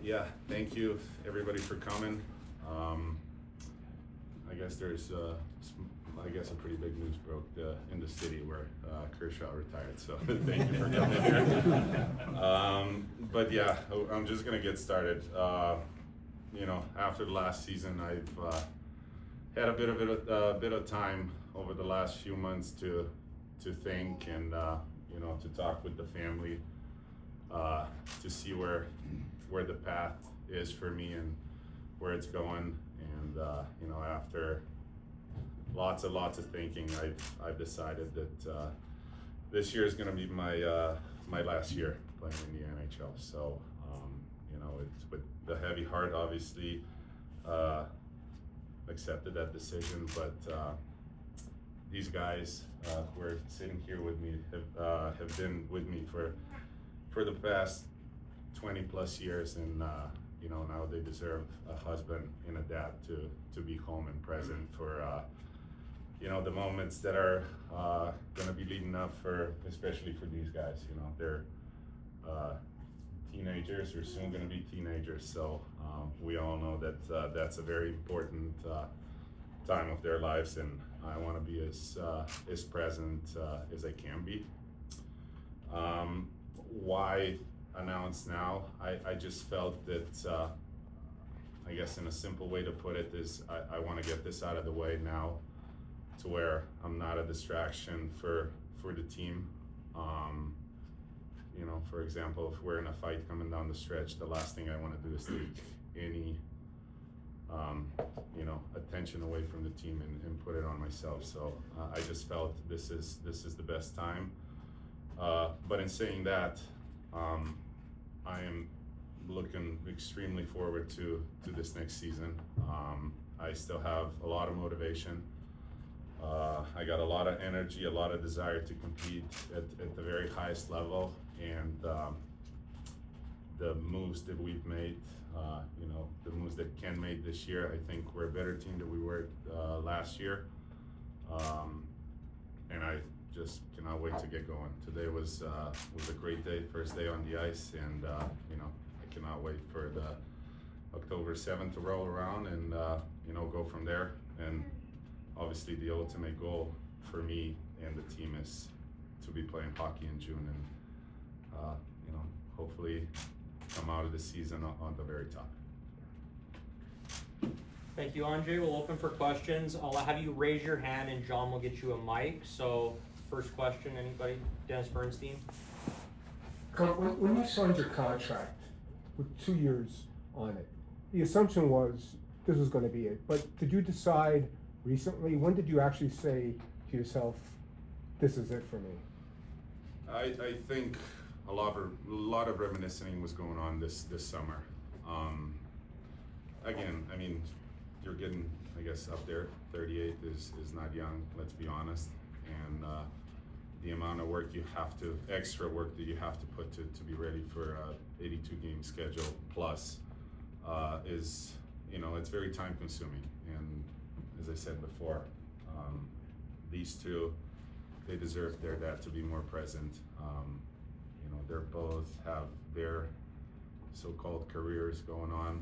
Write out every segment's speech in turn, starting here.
Yeah, thank you everybody for coming. I guess there's a pretty big news broke in the city where Kershaw retired. So thank you for coming here. But yeah, I'm just gonna get started. After the last season, I've had a bit of time over the last few months to think and to talk with the family, to see where the path is for me and where it's going. And after lots of thinking, I've decided that this year is going to be my last year playing in the NHL. So it's with the heavy heart, obviously, accepted that decision. But these guys who are sitting here with me have been with me for the past 20 plus years, and now they deserve a husband and a dad to be home and present for the moments that are going to be leading up for, especially for these guys. They're teenagers, or soon going to be teenagers, so we all know that that's a very important time of their lives, and I want to be as present as I can be. Why announce now? I just felt that I guess in a simple way to put it is I want to get this out of the way now, to where I'm not a distraction for the team. For example, if we're in a fight coming down the stretch, the last thing I want to do is take any attention away from the team and put it on myself. So I just felt this is the best time. But in saying that, I am looking extremely forward to this next season. I still have a lot of motivation. I got a lot of energy, a lot of desire to compete at the very highest level, and the moves that we've made, the moves that Ken made this year, I think we're a better team than we were last year, and I just cannot wait to get going. Today was a great day, first day on the ice, and I cannot wait for the October 7th to roll around and go from there. And obviously the ultimate goal for me and the team is to be playing hockey in June and hopefully come out of the season on the very top. Thank you, Anže. We'll open for questions. I'll have you raise your hand and John will get you a mic. So first question, anybody? Dennis Bernstein. When you signed your contract with 2 years on it, the assumption was this was going to be it. But did you decide recently? When did you actually say to yourself, this is it for me? I think a lot of reminiscing was going on this summer. Again, I mean, you're getting, I guess, up there. 38 is not young, let's be honest. And the amount of extra work that you have to put to be ready for a 82 game schedule plus is, it's very time consuming. And as I said before, these two, they deserve their dad to be more present. They're both have their so-called careers going on.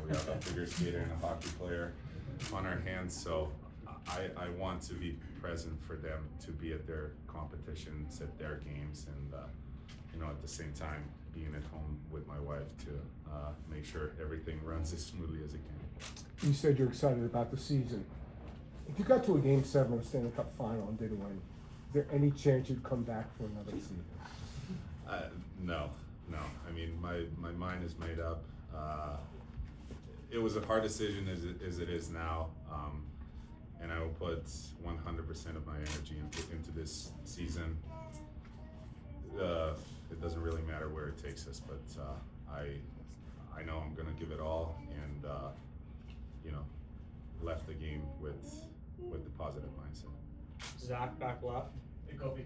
We have a figure skater and a hockey player on our hands, so I want to be present for them, to be at their competitions, at their games, and at the same time being at home with my wife to make sure everything runs as smoothly as it can. You said you're excited about the season. If you got to a Game 7 of the Stanley Cup final and didn't win, is there any chance you'd come back for another season? No. I mean, my mind is made up. It was a hard decision as it is now, and I will put 100% of my energy into this season. It doesn't really matter where it takes us, but I know I'm gonna give it all, and left the game with the positive mindset. Zach, back left. Hey, Kopi,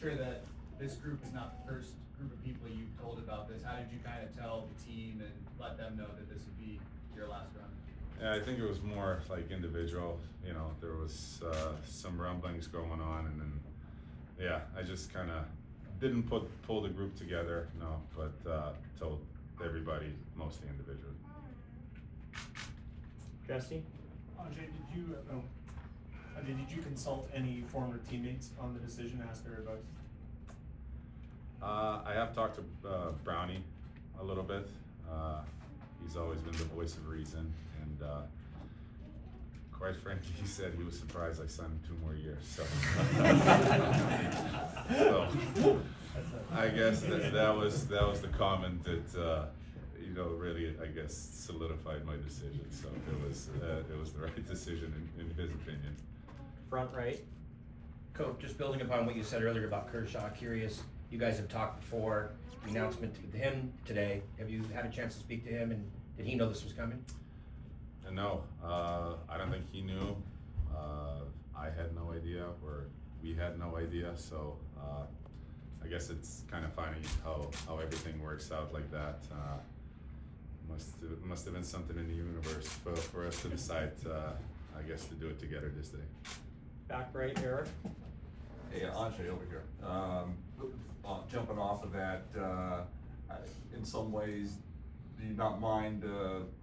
sure that this group is not the first group of people you've told about this. How did you kind of tell the team and let them know that this would be your last run? Yeah, I think it was more like individual. There was some rumblings going on, and then I just kind of didn't pull the group together. No, but told everybody mostly individually. Jesse? Anže, did you consult any former teammates on the decision, ask their advice? I have talked to Brownie a little bit. He's always been the voice of reason, and quite frankly, he said he was surprised I signed him 2 more years. So, so I guess that was the comment that really, I guess, solidified my decision. So it was the right decision in his opinion. Front right. Coach, just building upon what you said earlier about Kershaw, curious, you guys have talked before, the announcement to him today, have you had a chance to speak to him, and did he know this was coming? No, I don't think he knew. I had no idea, or we had no idea, so I guess it's kind of funny how everything works out like that. Must have been something in the universe for us to decide, I guess, to do it together this day. Back right, Eric. Hey, Anže over here. Jumping off of that, in some ways, do you not mind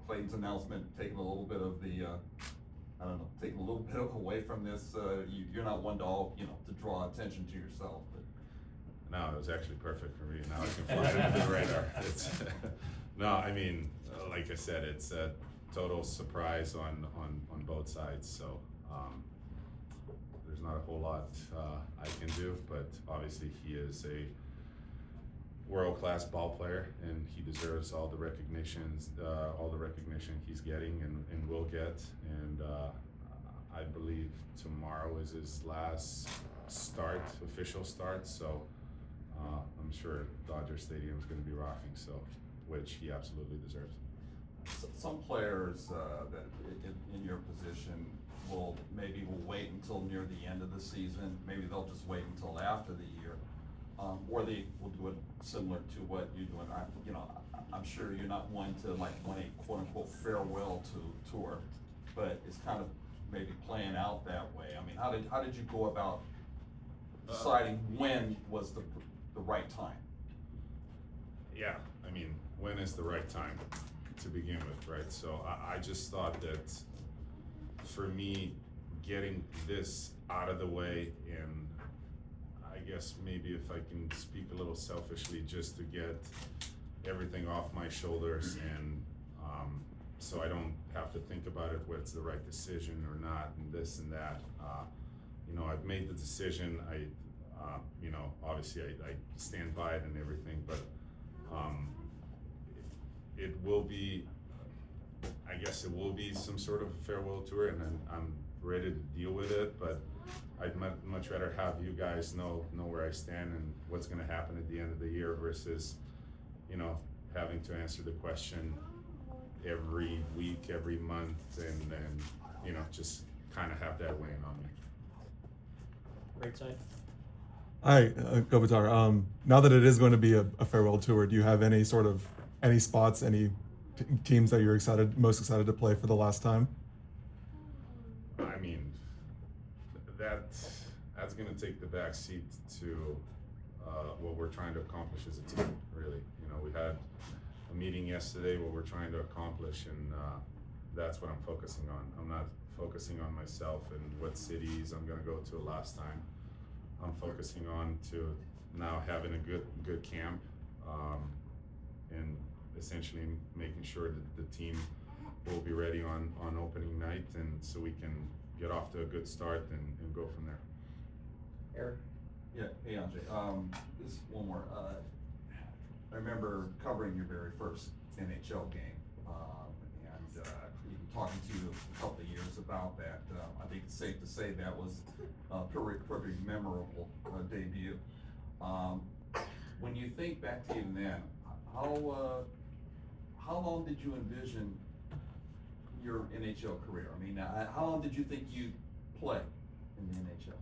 Clayton's announcement taking a little bit of the, taking a little bit away from this? You're not one to to draw attention to yourself. But. No, it was actually perfect for me. Now I can fly it under the radar. No, I mean, like I said, it's a total surprise on both sides. So there's not a whole lot I can do, but obviously he is a world-class ball player, and he deserves all the recognition he's getting and will get. And I believe tomorrow is his last official start. So I'm sure Dodger Stadium is going to be rocking. So, which he absolutely deserves. Some players that in your position will wait until near the end of the season. Maybe they'll just wait until after the year, or they will do it similar to what you're doing. I'm sure you're not one to want a quote unquote farewell tour, but it's kind of maybe playing out that way. I mean, how did you go about deciding when was the right time? Yeah, I mean, when is the right time to begin with, right? So I just thought that for me, getting this out of the way, and I guess maybe if I can speak a little selfishly, just to get everything off my shoulders, and so I don't have to think about it, whether it's the right decision or not, and this and that. I've made the decision. Obviously I stand by it and everything, but it will be, I guess it will be some sort of a farewell tour, and I'm ready to deal with it, but I'd much rather have you guys know where I stand and what's going to happen at the end of the year versus, having to answer the question every week, every month, and then, just kind of have that weighing on me. Right side. Hi, Kopitar. Now that it is going to be a farewell tour, do you have any spots, any teams that you're most excited to play for the last time? I mean, that's going to take the back seat to what we're trying to accomplish as a team, really. We had a meeting yesterday, what we're trying to accomplish, and that's what I'm focusing on. I'm not focusing on myself and what cities I'm going to go to last time. I'm focusing on to now having a good camp, and essentially making sure that the team will be ready on opening night, and so we can get off to a good start and go from there. Eric. Yeah, hey Anže, just one more. I remember covering your very first NHL game, and even talking to you a couple of years about that. I think it's safe to say that was a pretty memorable debut. When you think back to even then, how long did you envision your NHL career? I mean, how long did you think you'd play in the NHL?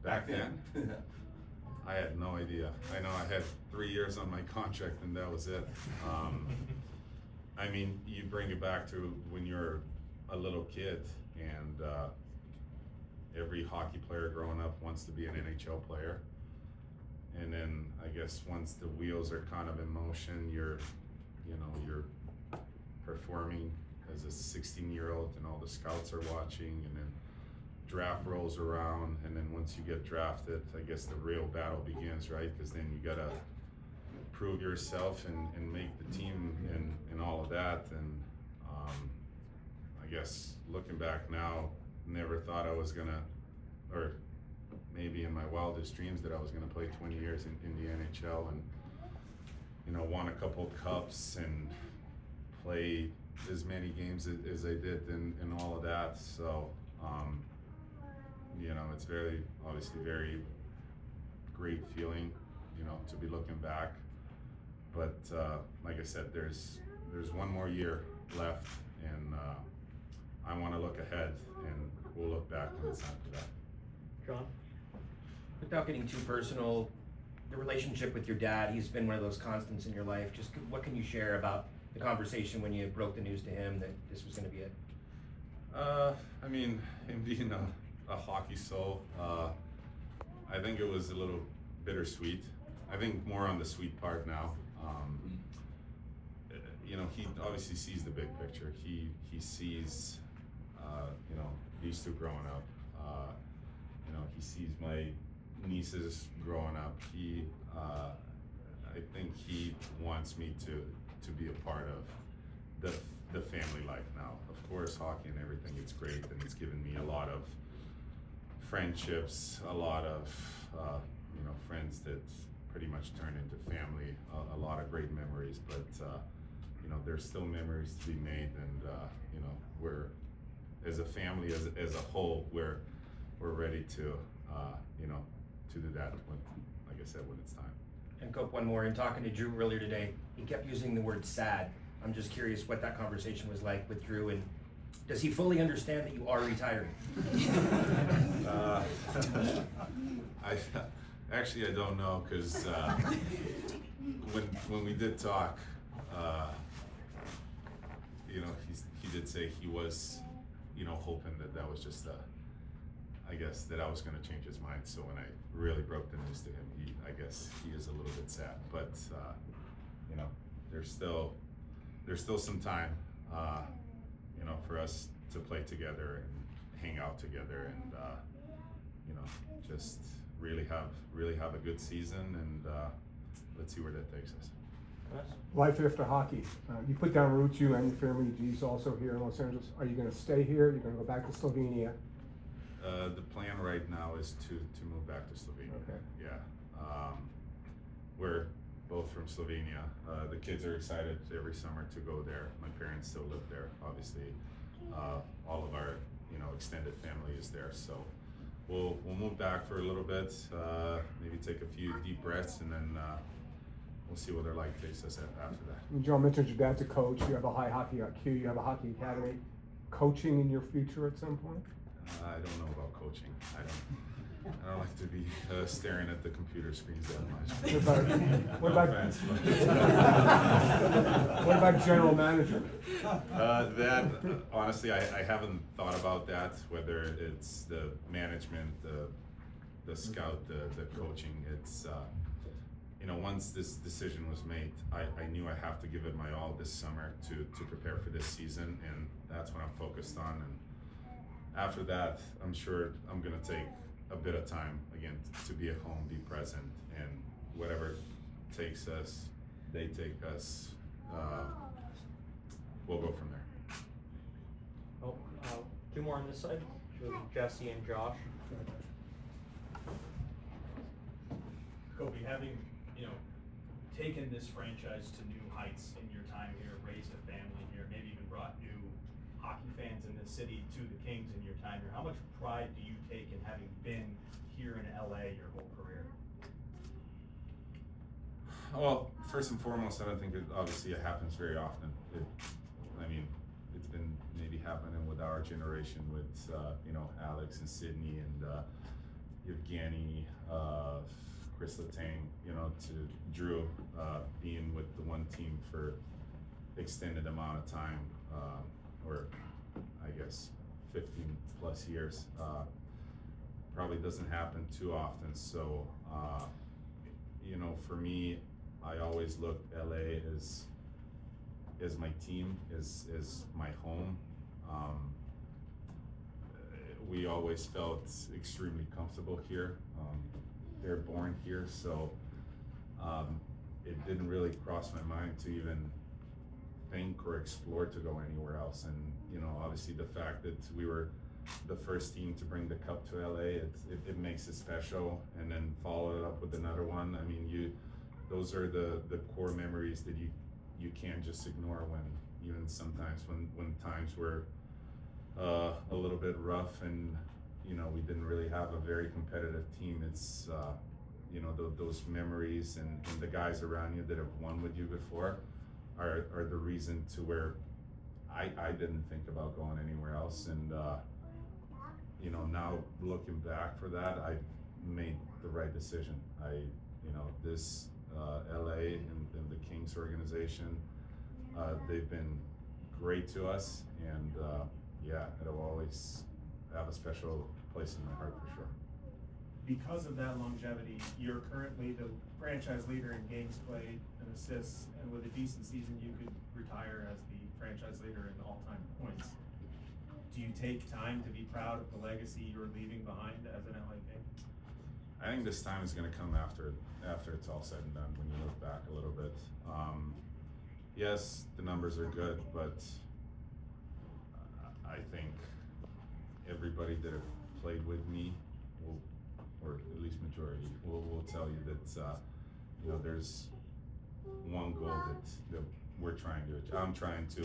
Back then, I had no idea. I know I had 3 years on my contract, and that was it. I mean, you bring it back to when you're a little kid, and every hockey player growing up wants to be an NHL player. And then I guess once the wheels are kind of in motion, you're you know, you're performing as a 16-year-old and all the scouts are watching, and then draft rolls around, and then once you get drafted, I guess the real battle begins, right? Because then you gotta prove yourself and make the team and all of that. And I guess looking back now, never thought I was gonna, or maybe in my wildest dreams, that I was gonna play 20 years in the NHL, and you know, won a couple cups and play as many games as I did and all of that. So you know, it's very, obviously very great feeling, you know, to be looking back. But like I said, there's one more year left, and I want to look ahead, and we'll look back when it's time for that. John? Without getting too personal, the relationship with your dad, he's been one of those constants in your life. Just what can you share about the conversation when you broke the news to him that this was going to be it? I mean, him being a hockey soul, I think it was a little bittersweet. I think more on the sweet part now. You know, he obviously sees the big picture. He sees, you know, these two growing up. You know, he sees my nieces growing up. I think he wants me to be a part of the family life now. Of course, hockey and everything, it's great, and it's given me a lot of friendships, a lot of you know, friends that pretty much turned into family, a lot of great memories. But you know, there's still memories to be made, and you know, we're, as a family, as a whole, we're ready to you know, to do that when, like I said, when it's time. And Cope, one more. In talking to Drew earlier today, he kept using the word sad. I'm just curious what that conversation was like with Drew, and does he fully understand that you are retiring? I don't know, because when we did talk, you know, he did say he was, you know, hoping that was just I guess that I was going to change his mind. So when I really broke the news to him, I guess he is a little bit sad. But you know, there's still some time, you know, for us to play together and hang out together, and you know, just really have a good season, and let's see where that takes us. Life after hockey. You put down roots, you and your family. G's also here in Los Angeles. Are you going to stay here? You're going to go back to Slovenia? The plan right now is to move back to Slovenia. Okay. Yeah. We're both from Slovenia. The kids are excited every summer to go there. My parents still live there, obviously. All of our, you know, extended family is there. So we'll move back for a little bit, maybe take a few deep breaths, and then we'll see what our life takes us after that. John mentioned your dad's a coach. You have a high hockey IQ. You have a hockey academy. Coaching in your future at some point? I don't know about coaching. I don't like to be staring at the computer screens that much. What No about offense, what about general manager? That honestly, I haven't thought about that. Whether it's the management, the scout, the coaching. It's you know, once this decision was made, I knew I have to give it my all this summer to prepare for this season, and that's what I'm focused on. And after that, I'm sure I'm gonna take a bit of time again to be at home, be present, and whatever takes us, they take us. We'll go from there. Oh, two more on this side. Jesse and Josh. Kobe, having, you know, taken this franchise to new heights in your time here, raised a family here, maybe even brought new hockey fans in the city to the Kings in your time here, how much pride do you take in having been here in LA your whole career? Well, first and foremost, I don't think obviously it happens very often. I mean, it's been maybe happening with our generation, with you know, Alex and Sydney and Evgeny, Chris Letang, you know, to Drew being with the one team for extended amount of time, or I guess 15 plus years. Probably doesn't happen too often. So, you know, for me, I always looked LA as is my team, is my home. We always felt extremely comfortable here. They're born here, so it didn't really cross my mind to even think or explore to go anywhere else. And you know, obviously the fact that we were the first team to bring the cup to LA, it makes it special. And then follow it up with another one. I mean, those are the core memories that you can't just ignore when even sometimes when times were a little bit rough and you know we didn't really have a very competitive team. It's you know those memories and the guys around you that have won with you before are the reason to where I didn't think about going anywhere else. And you know, now looking back for that, I made the right decision. You know, this LA and the Kings organization, they've been great to us, and yeah, it'll always have a special place in my heart for sure. Because of that longevity, you're currently the franchise leader in games played and assists, and with a decent season, you could retire as the franchise leader in all-time points. Do you take time to be proud of the legacy you're leaving behind as an LA King? I think this time is going to come after it's all said and done. When you look back a little bit, yes, the numbers are good, but I think everybody that have played with me will, or at least majority, will tell you that you know there's one goal that we're trying to, I'm trying to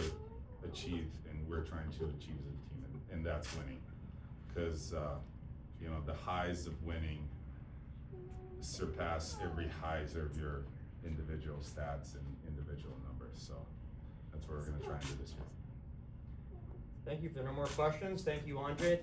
achieve, and we're trying to achieve as a team, and that's winning. Because you know the highs of winning surpass every highs of your individual stats and individual numbers. So that's what we're going to try and do this year. Thank you. If there are no more questions, thank you, Anže.